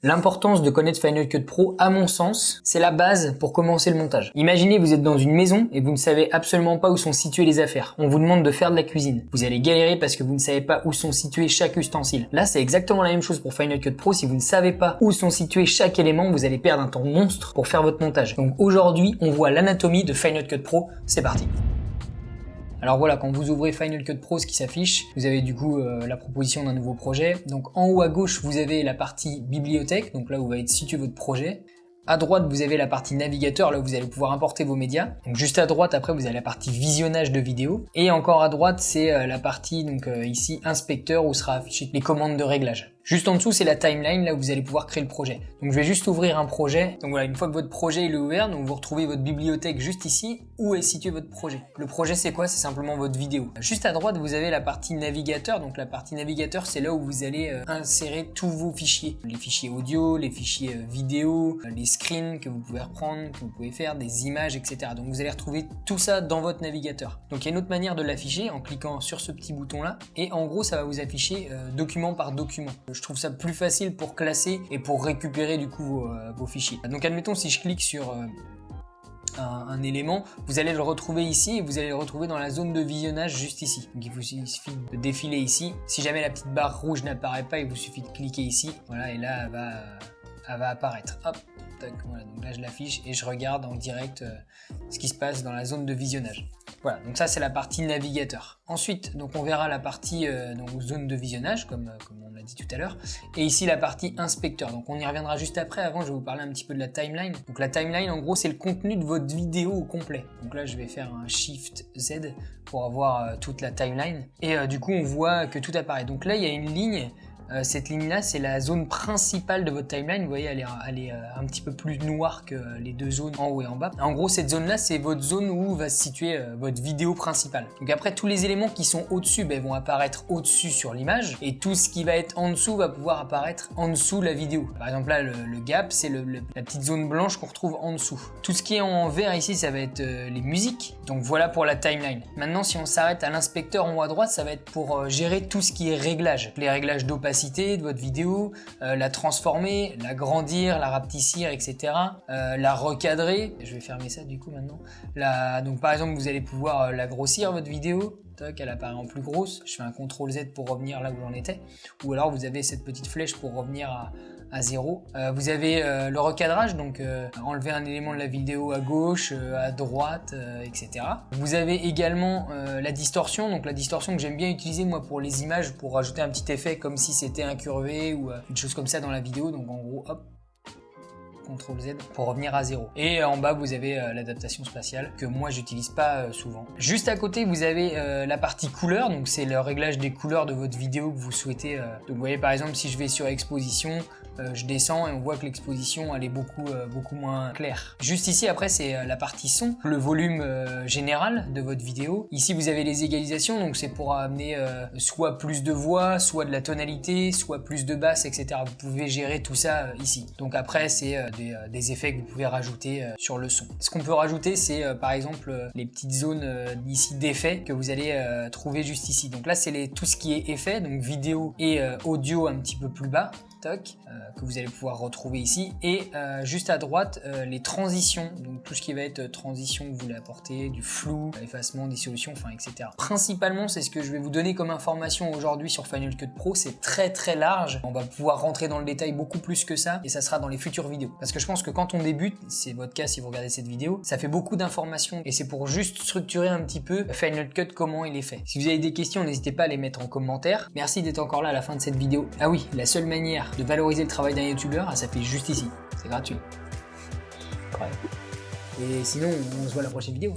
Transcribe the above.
L'importance de connaître Final Cut Pro, à mon sens, c'est la base pour commencer le montage. Imaginez, vous êtes dans une maison et vous ne savez absolument pas où sont situées les affaires. On vous demande de faire de la cuisine. Vous allez galérer parce que vous ne savez pas où sont situés chaque ustensile. Là, c'est exactement la même chose pour Final Cut Pro. Si vous ne savez pas où sont situés chaque élément, vous allez perdre un temps monstre pour faire votre montage. Donc aujourd'hui, on voit l'anatomie de Final Cut Pro. C'est parti. Alors voilà, quand vous ouvrez Final Cut Pro, ce qui s'affiche, vous avez du coup la proposition d'un nouveau projet. Donc en haut à gauche, vous avez la partie bibliothèque, donc là où va être situé votre projet. À droite, vous avez la partie navigateur, là où vous allez pouvoir importer vos médias. Donc juste à droite, après, vous avez la partie visionnage de vidéos. Et encore à droite, c'est la partie donc ici inspecteur où sera affiché les commandes de réglage. Juste en dessous, c'est la timeline, là où vous allez pouvoir créer le projet. Donc je vais juste ouvrir un projet. Donc voilà, une fois que votre projet il est ouvert, donc vous retrouvez votre bibliothèque juste ici, où est situé votre projet. Le projet c'est quoi? C'est simplement votre vidéo. Juste à droite, vous avez la partie navigateur. Donc la partie navigateur, c'est là où vous allez insérer tous vos fichiers. Les fichiers audio, les fichiers vidéo, les screens que vous pouvez reprendre, que vous pouvez faire, des images, etc. Donc vous allez retrouver tout ça dans votre navigateur. Donc il y a une autre manière de l'afficher en cliquant sur ce petit bouton là. Et en gros, ça va vous afficher document par document. Je trouve ça plus facile pour classer et pour récupérer du coup vos fichiers. Donc admettons si je clique sur un élément, vous allez le retrouver ici et vous allez le retrouver dans la zone de visionnage juste ici. Donc il vous suffit de défiler ici. Si jamais la petite barre rouge n'apparaît pas, il vous suffit de cliquer ici. Voilà, et là elle va apparaître. Hop, tac, voilà. Donc là je l'affiche et je regarde en direct ce qui se passe dans la zone de visionnage. Voilà, donc ça c'est la partie navigateur. Ensuite, donc on verra la partie donc zone de visionnage comme on l'a dit tout à l'heure, et ici la partie inspecteur. Donc on y reviendra juste après. Avant, je vais vous parler un petit peu de la timeline. Donc la timeline, en gros, c'est le contenu de votre vidéo au complet. Donc là, je vais faire un Shift Z pour avoir toute la timeline. Et du coup, on voit que tout apparaît. Donc là, il y a une ligne. Cette ligne-là, c'est la zone principale de votre timeline. Vous voyez, elle est un petit peu plus noire que les deux zones en haut et en bas. En gros, cette zone-là, c'est votre zone où va se situer votre vidéo principale. Donc après, tous les éléments qui sont au-dessus vont apparaître au-dessus sur l'image. Et tout ce qui va être en dessous va pouvoir apparaître en dessous la vidéo. Par exemple, là, le gap, c'est la petite zone blanche qu'on retrouve en dessous. Tout ce qui est en vert ici, ça va être les musiques. Donc voilà pour la timeline. Maintenant, si on s'arrête à l'inspecteur en haut à droite, ça va être pour gérer tout ce qui est réglage. Les réglages d'opacité de votre vidéo, la transformer, la grandir, la rapetissir, etc. La recadrer. Je vais fermer ça du coup maintenant. Donc par exemple, vous allez pouvoir la grossir votre vidéo. Tac, elle apparaît en plus grosse. Je fais un CTRL Z pour revenir là où j'en étais. Ou alors vous avez cette petite flèche pour revenir à 0. Vous avez le recadrage, donc enlever un élément de la vidéo à gauche, à droite, etc. Vous avez également la distorsion, donc la distorsion que j'aime bien utiliser moi pour les images, pour rajouter un petit effet comme si c'était incurvé ou une chose comme ça dans la vidéo. Donc en gros, hop, CTRL Z pour revenir à 0. Et en bas, vous avez l'adaptation spatiale que moi, j'utilise pas souvent. Juste à côté, vous avez la partie couleur. Donc, c'est le réglage des couleurs de votre vidéo que vous souhaitez. Donc, vous voyez, par exemple, si je vais sur exposition, je descends et on voit que l'exposition, elle est beaucoup moins claire. Juste ici, après, c'est la partie son, le volume général de votre vidéo. Ici, vous avez les égalisations. Donc, c'est pour amener soit plus de voix, soit de la tonalité, soit plus de basse, etc. Vous pouvez gérer tout ça ici. Donc, après, c'est des effets que vous pouvez rajouter sur le son. Ce qu'on peut rajouter, c'est par exemple les petites zones ici d'effets que vous allez trouver juste ici. Donc là, c'est tout ce qui est effet, donc vidéo et audio un petit peu plus bas. Que vous allez pouvoir retrouver ici, et juste à droite les transitions, donc tout ce qui va être transition que vous voulez apporter, du flou, effacement, dissolution, enfin etc. Principalement, c'est ce que je vais vous donner comme information aujourd'hui sur Final Cut Pro. C'est très très large, on va pouvoir rentrer dans le détail beaucoup plus que ça, et ça sera dans les futures vidéos, parce que je pense que quand on débute, c'est votre cas si vous regardez cette vidéo, ça fait beaucoup d'informations, et c'est pour juste structurer un petit peu Final Cut, comment il est fait. Si vous avez des questions, n'hésitez pas à les mettre en commentaire. Merci d'être encore là à la fin de cette vidéo. Ah oui, la seule manière de valoriser le travail d'un youtubeur, ça fait juste ici, c'est gratuit. Ouais. Et sinon, on se voit à la prochaine vidéo.